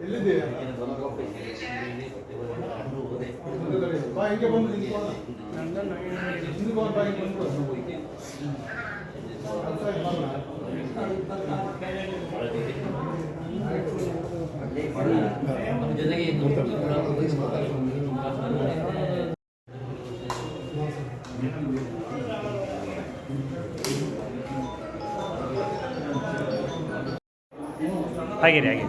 ಎಲ್ಲಿದ್ದೀಯ? ಬಾ ಹಿಂಗೆ ಬಂದು ಹಿಂದೆ ಬಾ ಹಿಂಗೆ ಬಂದು ಹಾಗೆ ಹಾಗೆ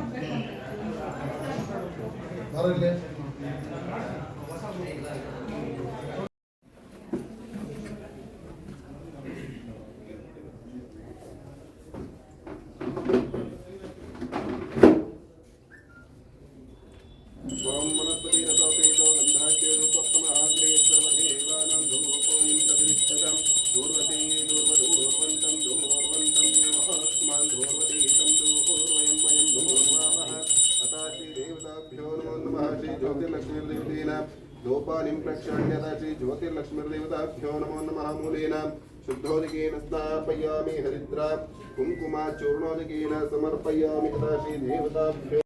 लोपालिं प्रक्षाण्यता श्री ज्योतिर्लक्ष्मीर्देवताभ्यो नमो नमः मूलेन शुद्धोदकेन स्नापयामि हरिद्रा कुङ्कुमाचूर्णोदकेन समर्पयामि तथा श्री देवताभ्यो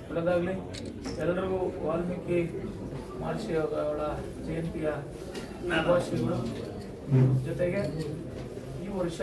ಒಳ್ಳೆದಾಗಲಿ. ಎಲ್ಲರಿಗೂ ವಾಲ್ಮೀಕಿ ಮಹರ್ಷಿ ಅವರ ಜಯಂತಿಯ ಶುಭಾಶಯಗಳು. ಜೊತೆಗೆ ಈ ವರ್ಷ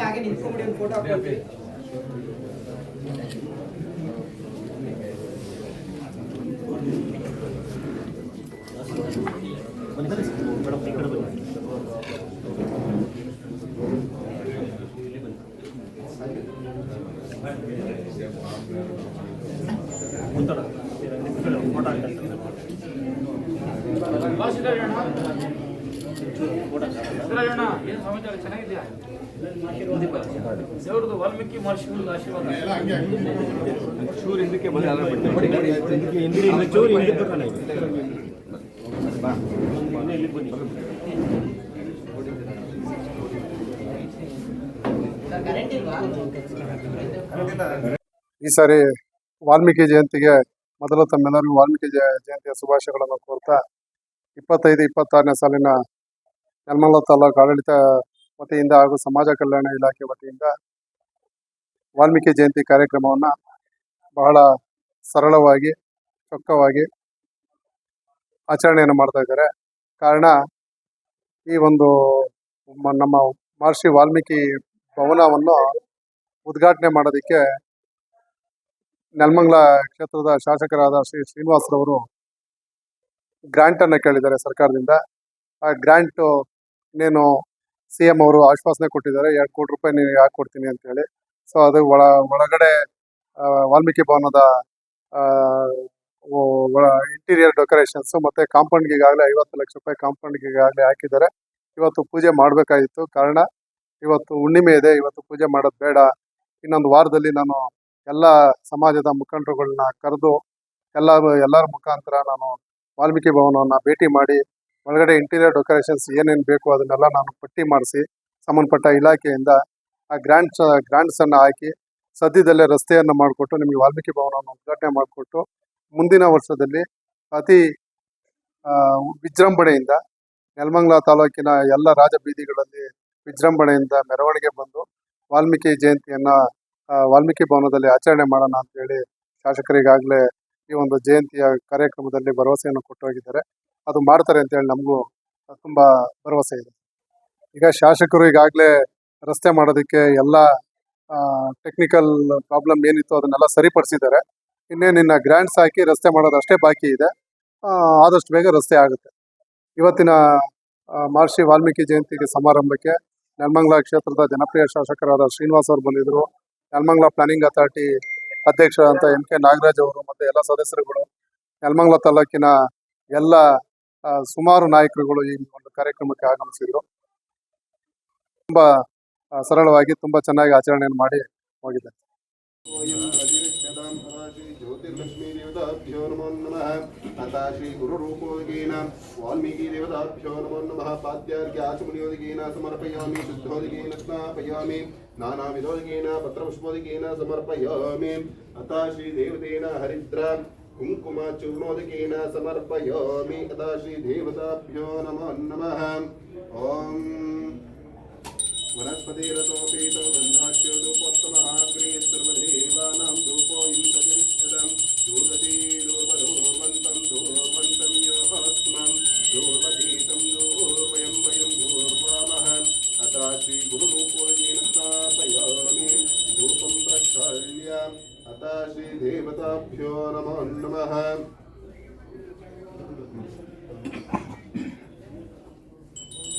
आगे निंत्ಕೊಂಡ್ಬಿಡಿ ಒಂದು ಫೋಟೋ ಹಾಕ್ತೀವಿ. ಏನು ಸಮಾಚಾರ? ಚೆನ್ನಾಗಿದೆಯಾ? ದೇವ್ರದ್ದು ವಾಲ್ಮೀಕಿ ಮಹರ್ಷಿಗಳ ಆಶೀರ್ವಾದ. ಈ ಸಾರಿ ವಾಲ್ಮೀಕಿ ಜಯಂತಿಗೆ ಮೊದಲು ತಮ್ಮೆಲ್ಲರಿಗೂ ವಾಲ್ಮೀಕಿ ಜಯಂತಿಯ ಶುಭಾಶಯಗಳನ್ನು ಕೋರ್ತಾ 25-26ನೇ ಸಾಲಿನ ನೆಲಮಂಗಲ ತಾಲೂಕು ಆಡಳಿತ ವತಿಯಿಂದ ಹಾಗೂ ಸಮಾಜ ಕಲ್ಯಾಣ ಇಲಾಖೆ ವತಿಯಿಂದ ವಾಲ್ಮೀಕಿ ಜಯಂತಿ ಕಾರ್ಯಕ್ರಮವನ್ನು ಬಹಳ ಸರಳವಾಗಿ ಚೊಕ್ಕವಾಗಿ ಆಚರಣೆಯನ್ನು ಮಾಡ್ತಾ ಇದ್ದಾರೆ. ಕಾರಣ ಈ ಒಂದು ನಮ್ಮ ಮಹರ್ಷಿ ವಾಲ್ಮೀಕಿ ಭವನವನ್ನು ಉದ್ಘಾಟನೆ ಮಾಡೋದಕ್ಕೆ ನೆಲಮಂಗಲ ಕ್ಷೇತ್ರದ ಶಾಸಕರಾದ ಶ್ರೀ ಶ್ರೀನಿವಾಸರವರು ಗ್ರಾಂಟನ್ನು ಕೇಳಿದ್ದಾರೆ ಸರ್ಕಾರದಿಂದ. ಆ ಗ್ರಾಂಟು ಇನ್ನೇನು CM ಅವರು ಆಶ್ವಾಸನೆ ಕೊಟ್ಟಿದ್ದಾರೆ, 2 ಕೋಟಿ ರೂಪಾಯಿ ನೀವು ಯಾಕೆ ಕೊಡ್ತೀನಿ ಅಂತೇಳಿ. ಸೊ ಅದು ಒಳಗಡೆ ವಾಲ್ಮೀಕಿ ಭವನದ ಇಂಟೀರಿಯರ್ ಡೆಕೋರೇಷನ್ಸ್ ಮತ್ತೆ ಕಾಂಪೌಂಡ್ಗೆ ಈಗಾಗಲೇ 50 ಲಕ್ಷ ರೂಪಾಯಿ ಕಾಂಪೌಂಡ್ಗೆ ಈಗಾಗಲೇ ಹಾಕಿದ್ದಾರೆ. ಇವತ್ತು ಪೂಜೆ ಮಾಡಬೇಕಾಗಿತ್ತು, ಕಾರಣ ಇವತ್ತು ಹುಣ್ಣಿಮೆ ಇದೆ, ಇವತ್ತು ಪೂಜೆ ಮಾಡೋದು ಬೇಡ. ಇನ್ನೊಂದು ವಾರದಲ್ಲಿ ನಾನು ಎಲ್ಲ ಸಮಾಜದ ಮುಖಂಡರುಗಳನ್ನ ಕರೆದು ಎಲ್ಲರ ಮುಖಾಂತರ ನಾನು ವಾಲ್ಮೀಕಿ ಭವನವನ್ನು ಭೇಟಿ ಮಾಡಿ ಒಳಗಡೆ ಇಂಟೀರಿಯರ್ ಡೆಕೋರೇಷನ್ಸ್ ಏನೇನು ಬೇಕು ಅದನ್ನೆಲ್ಲ ನಾನು ಪಟ್ಟಿ ಮಾಡಿಸಿ ಸಂಬಂಧಪಟ್ಟ ಇಲಾಖೆಯಿಂದ ಆ ಗ್ರಾಂಟ್ಸನ್ನು ಹಾಕಿ ಸದ್ಯದಲ್ಲೇ ರಸ್ತೆಯನ್ನು ಮಾಡಿಕೊಟ್ಟು ನಿಮಗೆ ವಾಲ್ಮೀಕಿ ಭವನವನ್ನು ಉದ್ಘಾಟನೆ ಮಾಡಿಕೊಟ್ಟು ಮುಂದಿನ ವರ್ಷದಲ್ಲಿ ಅತಿ ವಿಜೃಂಭಣೆಯಿಂದ ನೆಲಮಂಗಲ ತಾಲೂಕಿನ ಎಲ್ಲ ರಾಜಬೀದಿಗಳಲ್ಲಿ ವಿಜೃಂಭಣೆಯಿಂದ ಮೆರವಣಿಗೆ ಬಂದು ವಾಲ್ಮೀಕಿ ಜಯಂತಿಯನ್ನು ವಾಲ್ಮೀಕಿ ಭವನದಲ್ಲಿ ಆಚರಣೆ ಮಾಡೋಣ ಅಂತೇಳಿ ಶಾಸಕರಿಗಾಗಲೇ ಈ ಒಂದು ಜಯಂತಿಯ ಕಾರ್ಯಕ್ರಮದಲ್ಲಿ ಭರವಸೆಯನ್ನು ಕೊಟ್ಟು ಹೋಗಿದ್ದಾರೆ. ಅದು ಮಾಡ್ತಾರೆ ಅಂತೇಳಿ ನಮಗೂ ತುಂಬ ಭರವಸೆ ಇದೆ. ಈಗ ಶಾಸಕರು ಈಗಾಗಲೇ ರಸ್ತೆ ಮಾಡೋದಕ್ಕೆ ಎಲ್ಲ ಟೆಕ್ನಿಕಲ್ ಪ್ರಾಬ್ಲಮ್ ಏನಿತ್ತು ಅದನ್ನೆಲ್ಲ ಸರಿಪಡಿಸಿದ್ದಾರೆ. ಇನ್ನೇನಿನ್ನ ಗ್ರ್ಯಾಂಟ್ಸ್ ಹಾಕಿ ರಸ್ತೆ ಮಾಡೋದು ಅಷ್ಟೇ ಬಾಕಿ ಇದೆ. ಆದಷ್ಟು ಬೇಗ ರಸ್ತೆ ಆಗುತ್ತೆ. ಇವತ್ತಿನ ಮಹರ್ಷಿ ವಾಲ್ಮೀಕಿ ಜಯಂತಿಗೆ ಸಮಾರಂಭಕ್ಕೆ ನೆಲಮಂಗಲ ಕ್ಷೇತ್ರದ ಜನಪ್ರಿಯ ಶಾಸಕರಾದ ಶ್ರೀನಿವಾಸ್ ಅವರು ಬಂದಿದ್ದರು. ನೆಲಮಂಗಲ ಪ್ಲಾನಿಂಗ್ ಅಥಾರಿಟಿ ಅಧ್ಯಕ್ಷರಾದಂಥ MK ನಾಗರಾಜ್ ಅವರು ಮತ್ತು ಎಲ್ಲ ಸದಸ್ಯರುಗಳು, ನೆಲಮಂಗಲ ತಾಲೂಕಿನ ಎಲ್ಲ ಸುಮಾರು ನಾಯಕರುಗಳು ಈ ಒಂದು ಕಾರ್ಯಕ್ರಮಕ್ಕೆ ಆಗಮಿಸಿದರು. ತುಂಬ ಸರಳವಾಗಿ ತುಂಬ ಚೆನ್ನಾಗಿ ಆಚರಣೆಯನ್ನು ಮಾಡಿ ಹೋಗಿದ್ದಾರೆ. ज्योतिर्लक्ष्मी देवताभ्यो नमो नमः। अतः श्री गुरुरूपोदकेन वाल्मीकि देवताभ्यो नमो नमः। पाद्यार्घ्याचमनियोदकेन समर्पयामि, शुद्धोदकेन स्नापयामि, नानाविधोदकेन पत्रपुष्पोदकेन समर्पयामि। अतः श्री देवतेन हरिद्र कुङ्कुमचूर्णोदकेन समर्पयामि। अतः श्री देवताभ्यो नमो नमः। ओम वनस्पतिरसोपेतो गन्धाख्यो धूपोत्तमः सर्वदेवानां धूपो इन्द्रतिष्ठदं दूर्वती दूर्वदूर्वन्तं दूर्वन्तं योऽस्मं दूर्वतीतं दूर्वयं वयं दूर्वामः। अतः श्रीगुरुरूपोजेन स्थापयामि धूपं प्रक्षाल्य। अतः श्रीदेवताभ्यो नमो नमः।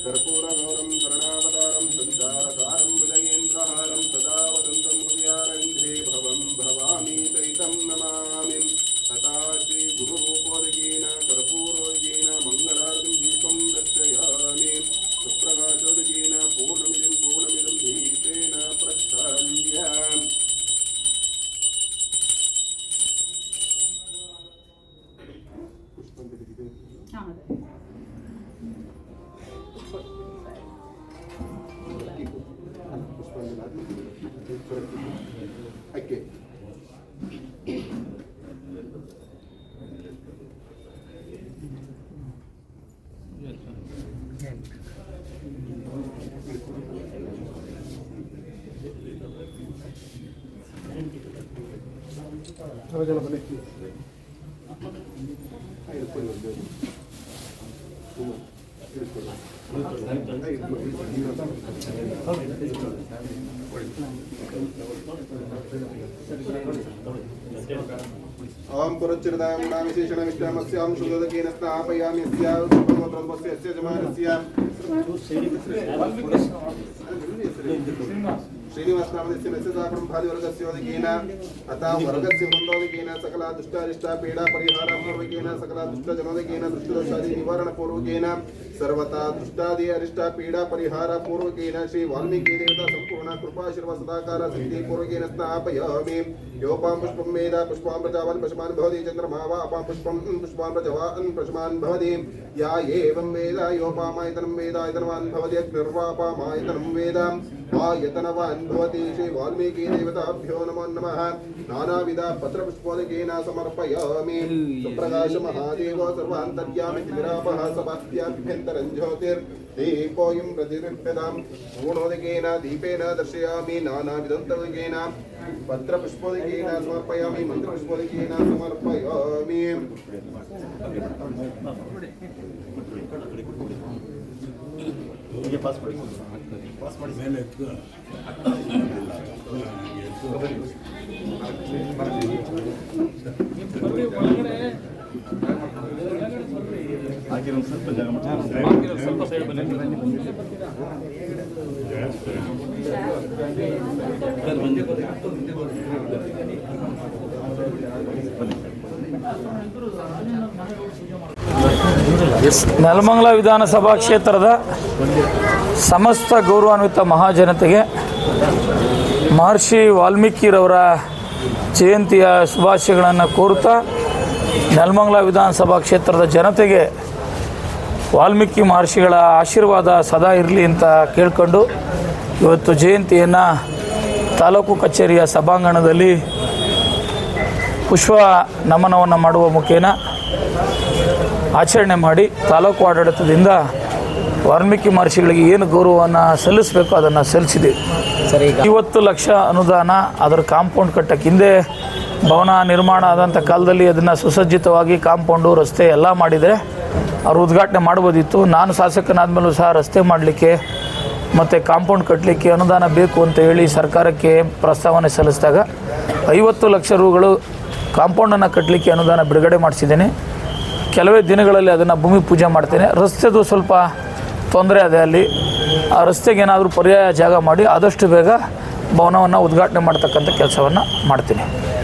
कर्पूरगौरं करुणावतारं संसारसारं हृदयेन्द्रहारं सदा वदन्तं हृदयारन्ध्रे भवं भवामि सहितं नमामि। तथा श्रीगुरुरूपोदकेन कर्पूरोदकेन मङ्गलारतिं दीपं दर्शयामि। सुप्रकाशोदकेन पूर्णमिदं दीपेन प्रक्षाल्य। Okay. ओम पुरच्चरदां नामविशेषण विष्टामस्यां शुद्धोदकेन स्थापयामि। यस्य जमानस्य श्रीनिवासनामस्य नस्यदापरं भादिवर्गस्योदकेन अतः वर्गस्य वृन्दोदकेन सकला दुष्टारिष्टा पीडा परिहारपूर्वकेन सकला दुष्टजनोदकेन दुष्टदोषादि निवारणपूर्वकेन सर्वथा दुष्टादि अरिष्टा पीडा परिहारपूर्वकेन श्री वाल्मीकि देवता संपूर्ण कृपाशीर्वाद सदाकाल सिद्धिपूर्वकेन स्थापयामि। योपां पुष्पं वेद पुष्पां प्रजावान् पशुमान् भवति चन्द्रमा वा अपां पुष्पं पुष्पान् प्रजावान् पशुमान् भवति। या एवं वेद योपामायतनं वेद आयतनवान् भवति अग्निर्वापामायतनं वेद आयतनवान् भवति। श्री वाल्मीकि देवताभ्यो नमो नमः। नानाविध पत्रपुष्पोदकेन समर्पयामि। सुप्रकाश महादेव सर्वान्तर्यामि तिमिरापः सभाभ्यभ्यन्तरं ज्योतिर्दीपोऽयं प्रतिगृह्यतां पूर्णोदकेन दीपेन दर्शयामि। नानाविधोदकेन पत्रपुष्पोदकेन समर्पयामि, मन्त्रपुष्पोदकेन समर्पयामि। ಸ್ವಲ್ಪ ಸೈಡ್ ಬನ್ನಿ. ನೆಲಮಂಗಲ ವಿಧಾನಸಭಾ ಕ್ಷೇತ್ರದ ಸಮಸ್ತ ಗೌರವಾನ್ವಿತ ಮಹಾಜನತೆಗೆ ಮಹರ್ಷಿ ವಾಲ್ಮೀಕಿರವರ ಜಯಂತಿಯ ಶುಭಾಶಯಗಳನ್ನು ಕೋರುತ್ತಾ ನೆಲಮಂಗಲ ವಿಧಾನಸಭಾ ಕ್ಷೇತ್ರದ ಜನತೆಗೆ ವಾಲ್ಮೀಕಿ ಮಹರ್ಷಿಗಳ ಆಶೀರ್ವಾದ ಸದಾ ಇರಲಿ ಅಂತ ಕೇಳಿಕೊಂಡು ಇವತ್ತು ಜಯಂತಿಯನ್ನು ತಾಲೂಕು ಕಚೇರಿಯ ಸಭಾಂಗಣದಲ್ಲಿ ಪುಷ್ಪ ನಮನವನ್ನು ಮಾಡುವ ಮುಖೇನ ಆಚರಣೆ ಮಾಡಿ ತಾಲೂಕು ಆಡಳಿತದಿಂದ ವಾಲ್ಮೀಕಿ ಮಹರ್ಷಿಗಳಿಗೆ ಏನು ಗೌರವವನ್ನು ಸಲ್ಲಿಸಬೇಕು ಅದನ್ನು ಸಲ್ಲಿಸಿದೆ. 50 ಲಕ್ಷ ಅನುದಾನ ಅದರ ಕಾಂಪೌಂಡ್ ಕಟ್ಟಕ್ಕೆ ಹಿಂದೆ ಭವನ ನಿರ್ಮಾಣ ಆದಂಥ ಕಾಲದಲ್ಲಿ ಅದನ್ನು ಸುಸಜ್ಜಿತವಾಗಿ ಕಾಂಪೌಂಡು ರಸ್ತೆ ಎಲ್ಲ ಮಾಡಿದರೆ ಅವರು ಉದ್ಘಾಟನೆ ಮಾಡ್ಬೋದಿತ್ತು. ನಾನು ಶಾಸಕನಾದ್ಮೇಲೂ ಸಹ ರಸ್ತೆ ಮಾಡಲಿಕ್ಕೆ ಮತ್ತು ಕಾಂಪೌಂಡ್ ಕಟ್ಟಲಿಕ್ಕೆ ಅನುದಾನ ಬೇಕು ಅಂತ ಹೇಳಿ ಸರ್ಕಾರಕ್ಕೆ ಪ್ರಸ್ತಾವನೆ ಸಲ್ಲಿಸಿದಾಗ 50 ಲಕ್ಷ ರೂಗಳು ಕಾಂಪೌಂಡನ್ನು ಕಟ್ಟಲಿಕ್ಕೆ ಅನುದಾನ ಬಿಡುಗಡೆ ಮಾಡಿಸಿದ್ದೇನೆ. ಕೆಲವೇ ದಿನಗಳಲ್ಲಿ ಅದನ್ನು ಭೂಮಿ ಪೂಜೆ ಮಾಡ್ತೇನೆ. ರಸ್ತೆದು ಸ್ವಲ್ಪ ತೊಂದರೆ ಇದೆ, ಅಲ್ಲಿ ಆ ರಸ್ತೆಗೆ ಏನಾದರೂ ಪರ್ಯಾಯ ಜಾಗ ಮಾಡಿ ಆದಷ್ಟು ಬೇಗ ಭವನವನ್ನು ಉದ್ಘಾಟನೆ ಮಾಡ್ತಕ್ಕಂಥ ಕೆಲಸವನ್ನು ಮಾಡ್ತೀನಿ.